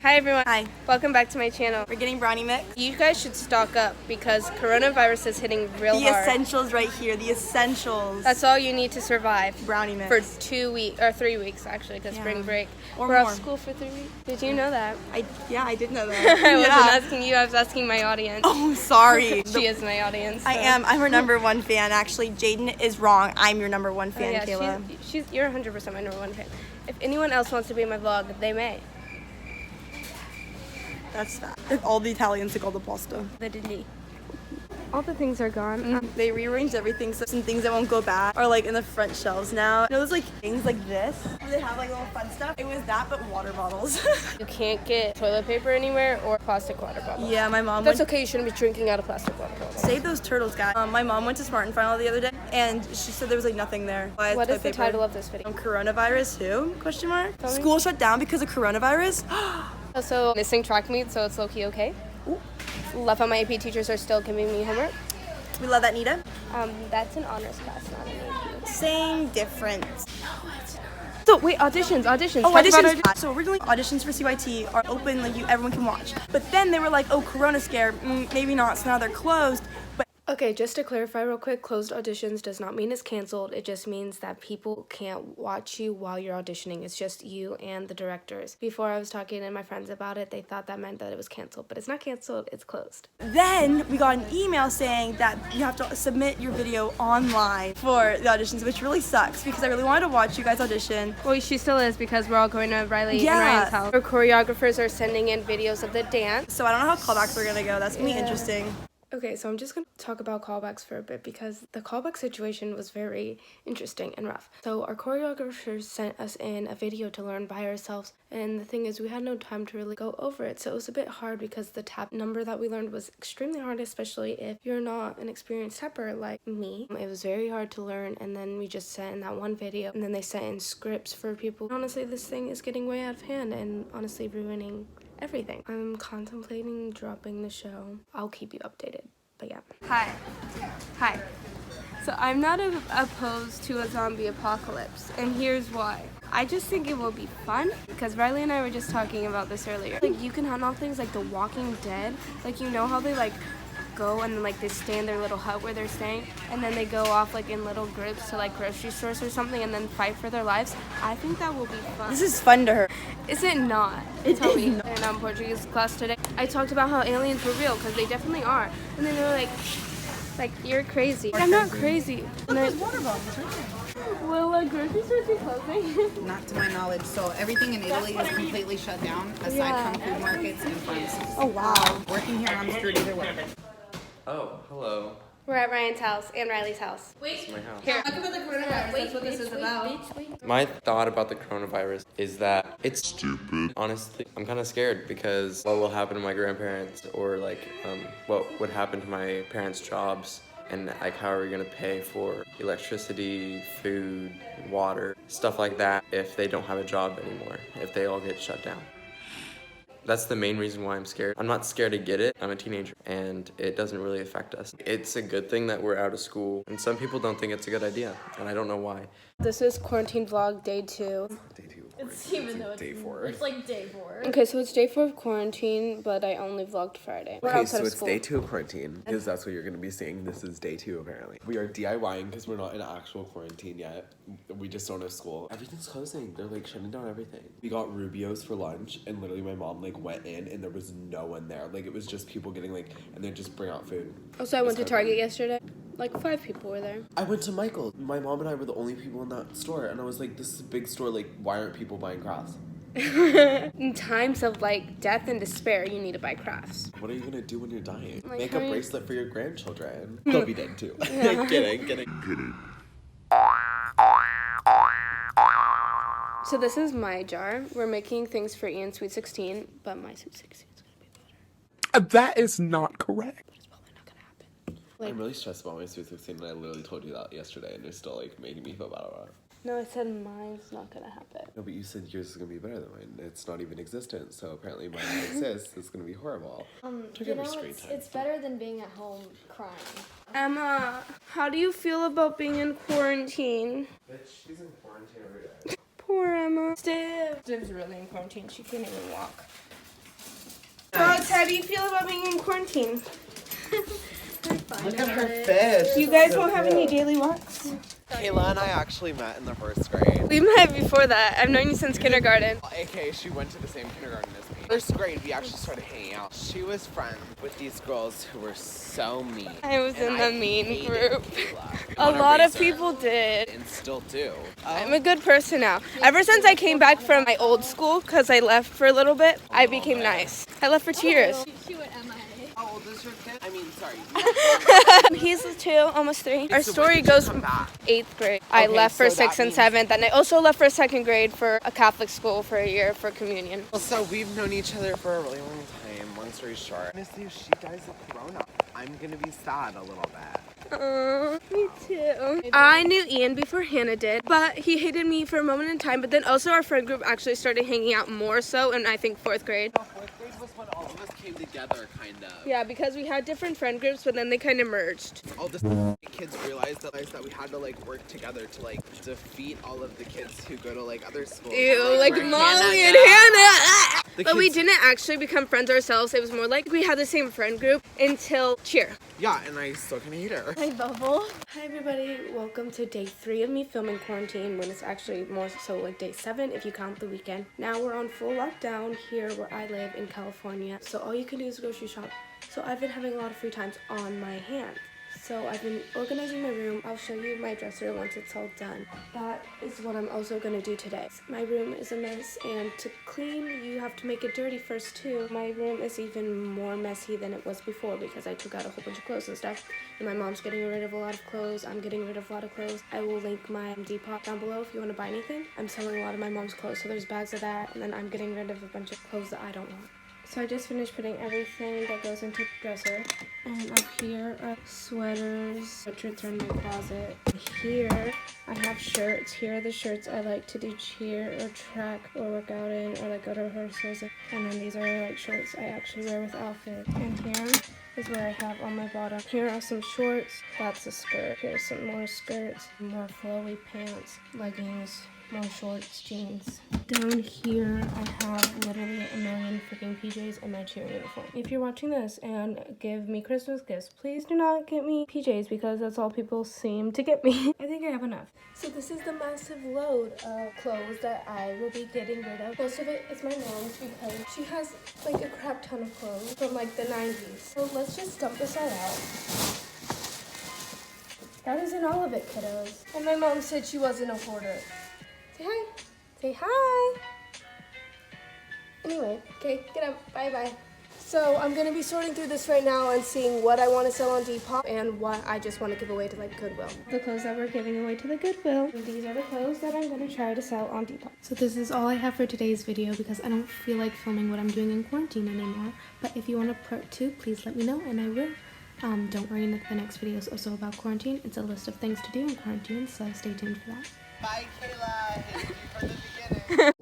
Hi everyone. Hi. Welcome back to my channel. We're getting brownie mix. You guys should stock up because coronavirus is hitting real hard. The essentials right here. The essentials. That's all you need to survive. Brownie mix. For 2 weeks or 3 weeks actually, because spring break. Or We're more. off school for 3 weeks. Did you know that? I did know that. I wasn't asking you. I was asking my audience. Oh, sorry. She is my audience. So. I'm her #1 fan. Actually, Jaden is wrong. I'm your #1 fan, yeah, Kayla. You're 100% my #1 fan. If anyone else wants to be in my vlog, they may. That's that. If all the Italians took all the pasta. Literally. All the things are gone. They rearranged everything, so some things that won't go back are like in the front shelves now. You know those like things like this where they have like little fun stuff? It was that, but water bottles. You can't get toilet paper anywhere or plastic water bottles. Yeah, my mom That's okay, you shouldn't be drinking out of plastic water bottles. Save those turtles, guys. My mom went to Smart and Final the other day, and she said there was like nothing there. What is the title of this video? Coronavirus who? Question mark? Tell me. School shut down because of coronavirus? Also, missing track meet, so it's low-key okay. Ooh. Love how my AP teachers are still giving me homework. We love that, Nita. That's an honors class, not an AP. Same difference. No, it's not. So, wait, auditions. Oh, Talk about auditions. So originally auditions for CYT are open, like everyone can watch. But then they were like, oh, corona scare, maybe not, so now they're closed. But Okay, just to clarify real quick, closed auditions does not mean it's canceled. It just means that people can't watch you while you're auditioning. It's just you and the directors. Before I was talking to my friends about it, they thought that meant that it was canceled, but it's not canceled, it's closed. then we got an email saying that you have to submit your video online for the auditions, which really sucks because I really wanted to watch you guys audition. Well, she still is because we're all going to Riley and Yeah. Ryan's house. Our choreographers are sending in videos of the dance. So I don't know how callbacks are gonna go. That's gonna be interesting. Okay, so I'm just going to talk about callbacks for a bit because the callback situation was very interesting and rough. So our choreographers sent us in a video to learn by ourselves, and the thing is we had no time to really go over it, so it was a bit hard because the tap number that we learned was extremely hard, especially if you're not an experienced tapper like me. It was very hard to learn, and then we just sent in that one video, and then they sent in scripts for people. Honestly, this thing is getting way out of hand and honestly ruining everything. I'm contemplating dropping the show. I'll keep you updated, but yeah. Hi. So I'm not opposed to a zombie apocalypse, and here's why. I just think it will be fun, because Riley and I were just talking about this earlier. Like, you can hunt off things like The Walking Dead. Like, you know how they, like, go and, like, they stay in their little hut where they're staying, and then they go off, like, in little groups to, like, grocery stores or something, and then fight for their lives? I think that will be fun. This is fun to her. Is it not? Tell me. In Portuguese class today, I talked about how aliens were real, because they definitely are. And then they were like, you're crazy. I'm not crazy. Look, there's water bottles right there. Will grocery stores be closing? Not to my knowledge. So everything in Italy is completely shut down, aside from food markets and pharmacies. Oh, wow. Working here on the street either way. Oh, hello. We're at Ryan's house and Riley's house. This is my house. Here. Talk about the coronavirus. That's what this is about. My thought about the coronavirus is that it's stupid. Honestly, I'm kind of scared because what will happen to my grandparents, or like what would happen to my parents' jobs, and like how are we gonna pay for electricity, food, water, stuff like that if they don't have a job anymore, if they all get shut down. That's the main reason why I'm scared. I'm not scared to get it. I'm a teenager and it doesn't really affect us. It's a good thing that we're out of school, and some people don't think it's a good idea, and I don't know why. This is quarantine vlog day 2. Day 2. It's even though it's day 4. It's like day 4. Okay, so it's day 4 of quarantine, but I only vlogged Friday. We're Okay, outside so of it's school. day 2 of quarantine, because that's what you're going to be seeing. This is day 2, apparently. We are DIYing because we're not in actual quarantine yet. We just don't have school. Everything's closing. They're, like, shutting down everything. We got Rubio's for lunch, and literally my mom, like, went in, and there was no one there. Like, it was just people getting, like, and they just bring out food. Also, I went to It's kinda Target yesterday. Like 5 people were there. I went to Michael's. My mom and I were the only people in that store, and I was like, this is a big store. Like, why aren't people buying crafts? In times of like death and despair, you need to buy crafts. What are you gonna do when you're dying? Like, Make how a are you- bracelet for your grandchildren. They'll be dead too. Kidding. So this is my jar. We're making things for Ian's Sweet 16, but my Sweet 16 is gonna be better. That is not correct. But it's probably not gonna happen. Like, I'm really stressed about my Sweet 16, and I literally told you that yesterday, and you're still like making me feel bad about it. no, I said mine's not gonna happen. No, but you said yours is gonna be better than mine. It's not even existent, so apparently mine exists. It's gonna be horrible. Took You every know, screen it's, time. it's better than being at home crying. Emma, how do you feel about being in quarantine? Bitch, she's in quarantine every day. Poor Emma. Stiv's really in quarantine. She can't even walk. how do you feel about being in quarantine? Look at her fish. You guys won't have any daily walks? Kayla and I actually met in the 1st grade. We met before that. I've known you since kindergarten. AKA, she went to the same kindergarten as me. 1st grade, we actually started hanging out. She was friends with these girls who were so mean. I was in the mean hated group. Kayla. A lot of people did. And still do. I'm a good person now. Ever since I came back from my old school, because I left for a little bit, I became nice. I left for 2 years. She went MIA. How old is your kid? I mean, sorry. He's 2, almost 3. Our story goes from 8th grade. I Okay, left for so that 6th and means- 7th, and I also left for 2nd grade for a Catholic school for a year for communion. So we've known each other for a really long time. Long story short. Honestly, if she dies of corona, I'm gonna be sad a little bit. Me too. I knew Ian before Hannah did, but he hated me for a moment in time. But then also our friend group actually started hanging out more so in I think 4th grade. 4th grade was when all of us came together, kind of. Yeah, because we had different friend groups, but then they kind of merged. All the kids realized that we had to like work together to like defeat all of the kids who go to like other schools. Ew, like where Molly and goes. Hannah. The But we kids- didn't actually become friends ourselves. It was more like we had the same friend group until cheer. Yeah, and I still kind of hate her. Hi, Bubble. Hi everybody, welcome to day 3 of me filming quarantine, when it's actually more so like day 7 if you count the weekend. Now we're on full lockdown here where I live in California, so all you can do is grocery shop. So I've been having a lot of free times on my hands. So I've been organizing my room. I'll show you my dresser once it's all done. That is what I'm also going to do today. My room is a mess, and to clean, you have to make it dirty first too. My room is even more messy than it was before because I took out a whole bunch of clothes and stuff. And my mom's getting rid of a lot of clothes. I'm getting rid of a lot of clothes. I will link my Depop down below if you want to buy anything. I'm selling a lot of my mom's clothes, so there's bags of that. And then I'm getting rid of a bunch of clothes that I don't want. So I just finished putting everything that goes into the dresser. And up here are sweaters. Sweatshirts are in my closet. Here I have shirts. Here are the shirts I like to do cheer or track or work out in or like go to rehearsals. And then these are like shorts I actually wear with outfits. And here is where I have on my bottom. Here are some shorts. That's a skirt. Here's some more skirts. More flowy pants. Leggings. More shorts, jeans. Down here, I have literally a million freaking PJs in my cheer uniform. If you're watching this and give me Christmas gifts, please do not get me PJs because that's all people seem to get me. I think I have enough. So this is the massive load of clothes that I will be getting rid of. Most of it is my mom's because she has like a crap ton of clothes from like the 90s. So let's just dump this all out. That isn't all of it, kiddos. And my mom said she wasn't a hoarder. Say hi. Say hi. Anyway, okay, get up. Bye-bye. So I'm going to be sorting through this right now and seeing what I want to sell on Depop and what I just want to give away to like Goodwill. The clothes that we're giving away to the Goodwill. These are the clothes that I'm going to try to sell on Depop. So this is all I have for today's video because I don't feel like filming what I'm doing in quarantine anymore. But if you want a part 2, please let me know and I will. Don't worry, the next video is also about quarantine. It's a list of things to do in quarantine, so stay tuned for that. Bye, Kayla. Thank you for the beginning.